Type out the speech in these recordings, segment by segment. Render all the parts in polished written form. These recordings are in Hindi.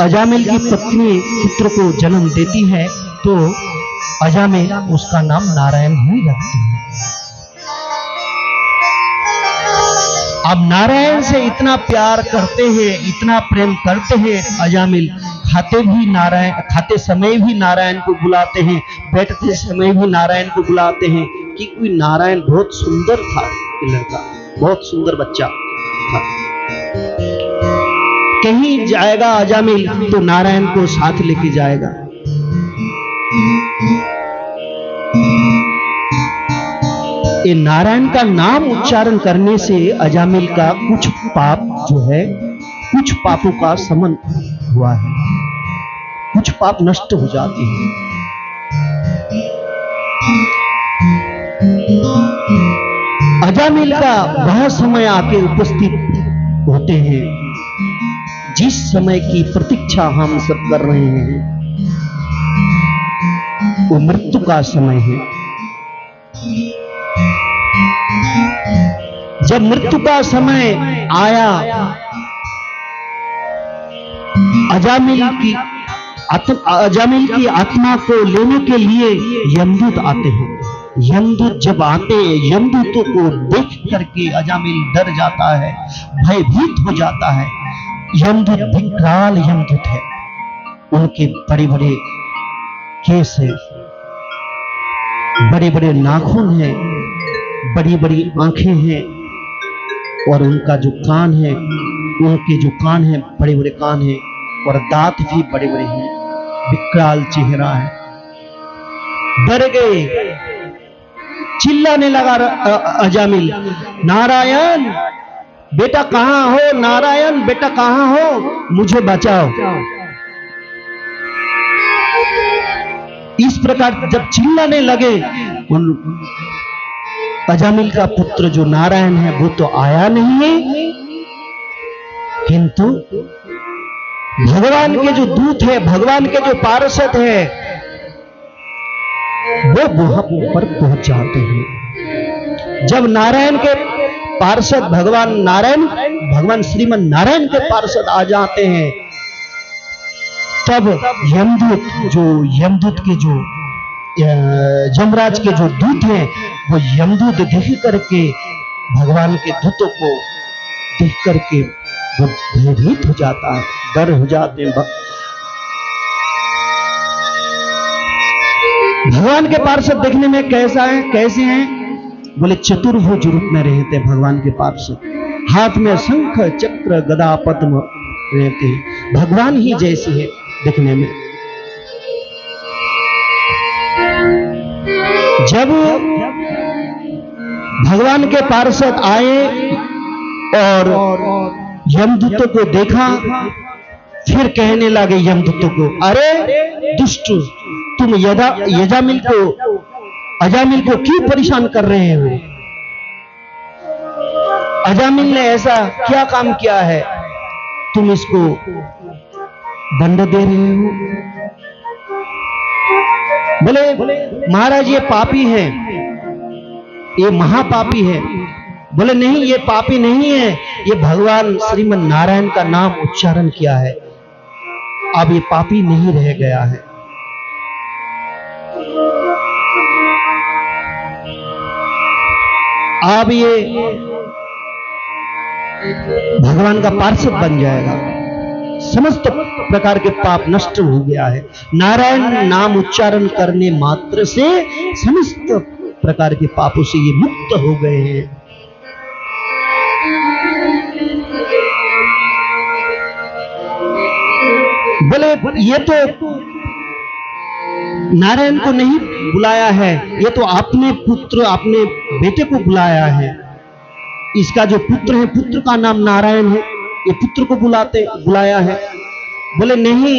अजामिल की पत्नी पुत्र को जन्म देती है तो अजामिल उसका नाम नारायण ही रखते हैं। अब नारायण से इतना प्यार करते हैं, इतना प्रेम करते हैं अजामिल, खाते समय भी नारायण को बुलाते हैं, बैठते समय भी नारायण को बुलाते हैं कि कोई नारायण बहुत सुंदर था, लड़का बहुत सुंदर बच्चा था। कहीं जाएगा अजामिल तो नारायण को साथ लेके जाएगा। ये नारायण का नाम उच्चारण करने से अजामिल का कुछ पाप जो है, कुछ पापों का शमन हुआ है, कुछ पाप नष्ट हो जाते हैं। अजामिल का वह समय आके उपस्थित होते हैं जिस समय की प्रतीक्षा हम सब कर रहे हैं, वो मृत्यु का समय है। जब मृत्यु का समय आया, अजामिल की आत्मा को लेने के लिए यमदूत आते हैं। यमदूत जब आते हैं, यमदूतों को देख करके अजामिल डर जाता है, भयभीत हो जाता है। यमदूत विकराल यमदूत है, उनके बड़े बड़े केस है, बड़े बड़े नाखून हैं, बड़ी बड़ी आंखें हैं, और उनका जो कान है, उनके जो कान हैं बड़े बड़े कान हैं, और दांत भी बड़े बड़े हैं, विकराल चेहरा है। डर गए, चिल्लाने लगा अजामिल, नारायण बेटा कहां हो, नारायण बेटा कहां हो, मुझे बचाओ। इस प्रकार जब चिल्लाने लगे, अजामिल का पुत्र जो नारायण है वो तो आया नहीं है, किंतु भगवान के जो दूत है, भगवान के जो पार्षद है, वो वहां पर पहुंच जाते हैं। जब नारायण के पार्षद भगवान श्रीमन नारायण के पार्षद आ जाते हैं, तब यमदूत के जो यमराज के जो दूत हैं, वो यमदूत देख करके, भगवान के दूतों को देख करके वो भयभीत हो जाता है, डर हो जाते हैं। भगवान के पार्षद देखने में कैसे हैं? बोले चतुर्भुज रूप में रहते भगवान के पार्षद, हाथ में शंख चक्र गदा पद्म रहते हैं, भगवान ही जैसे है देखने में। जब भगवान के पार्षद आए और यमदूतों को देखा, फिर कहने लगे यमदूतों को, अरे दुष्ट, तुम अजामिल को क्यों परेशान कर रहे हो? अजामिल ने ऐसा क्या काम किया है, तुम इसको दंड दे रहे हो? बोले महाराज ये पापी है, ये महापापी है। बोले नहीं, ये पापी नहीं है, ये भगवान श्रीमन नारायण का नाम उच्चारण किया है, अब ये पापी नहीं रह गया है। अब ये भगवान का पार्षद बन जाएगा, समस्त प्रकार के पाप नष्ट हो गया है। नारायण नाम उच्चारण करने मात्र से समस्त प्रकार के पापों से ये मुक्त हो गए हैं। बोले ये तो नारायण को नहीं बुलाया है, ये तो अपने बेटे को बुलाया है। इसका जो पुत्र है, पुत्र का नाम नारायण है, ये पुत्र को बुलाया है। बोले नहीं,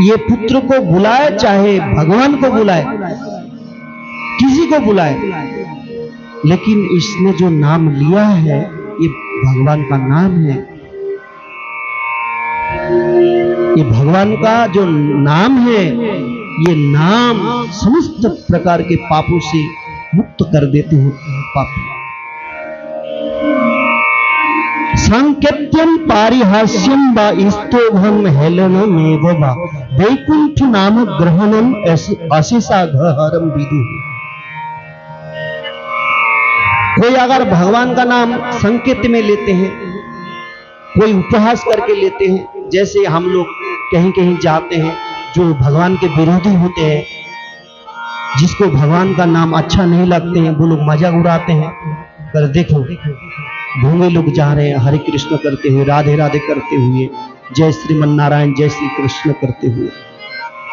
ये पुत्र को बुलाए चाहे भगवान को बुलाए, किसी को बुलाए, लेकिन इसने जो नाम लिया है ये भगवान का नाम है। ये भगवान का जो नाम है, ये नाम समस्त प्रकार के पापों से मुक्त कर देते हैं। पाप सांकेत्यम पारिहास्यम वा स्तोभम हेलनमेव वा वैकुंठ नाम ग्रहणम अशेषा गहरम विदु। कोई अगर भगवान का नाम संकेत में लेते हैं, कोई उपहास करके लेते हैं, जैसे हम लोग कहीं कहीं जाते हैं, जो भगवान के विरोधी होते हैं, जिसको भगवान का नाम अच्छा नहीं लगते हैं, वो लोग मजाक उड़ाते हैं। पर देखो ढोंगे लोग जा रहे हैं हरे कृष्ण करते हुए, राधे राधे करते हुए, जय श्रीमन नारायण जय श्री कृष्ण करते हुए।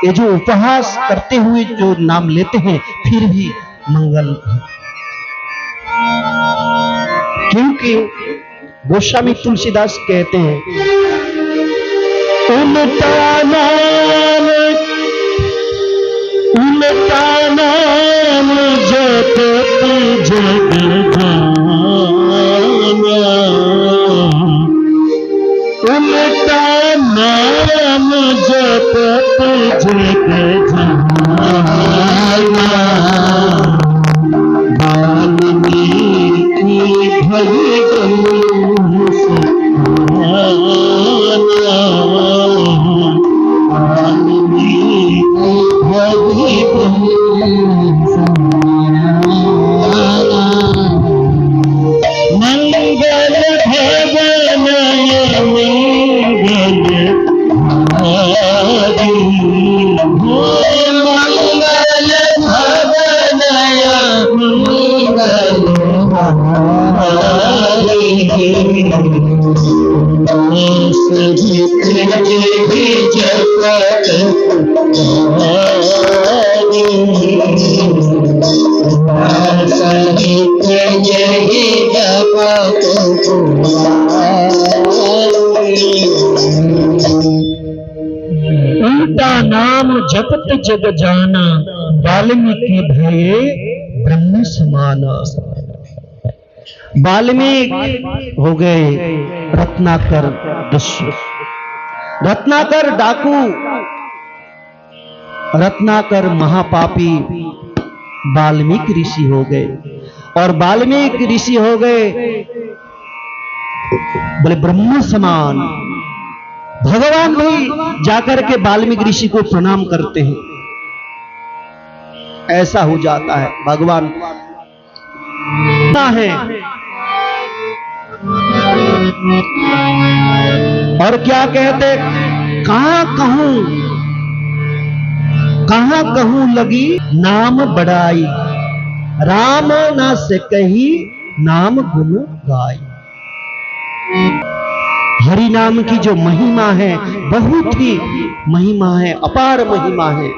ये जो उपहास करते हुए जो नाम लेते हैं, फिर भी मंगल है, क्योंकि गोस्वामी तुलसीदास कहते हैं उल्टा नाम जपत जग जाना, उल्टा नाम जपत जग जाना, वाल्मीकि भजन सहाना, वाल्मीकि भजन सहाना, मंगल भवनय मंगल हारी, मंगल भवनय मंगल हारी, सहित भी जपत हारी, सहित यही जपत उल्टा नाम जपत जग जाना, वाल्मीकि भये ब्रह्म समाना। वाल्मीकि हो गए रत्नाकर दुष्य, रत्नाकर डाकू, रत्नाकर महापापी वाल्मीकि ऋषि हो गए। और वाल्मीकि ऋषि हो गए बोले ब्रह्म समान। भगवान भी जाकर के वाल्मीकि ऋषि को प्रणाम करते हैं। ऐसा हो जाता है, भगवान है। और क्या कहते, कहां कहूं लगी नाम बड़ाई, राम ना से कही नाम गुण गाई। हरि नाम की जो महिमा है, बहुत ही महिमा है, अपार महिमा है।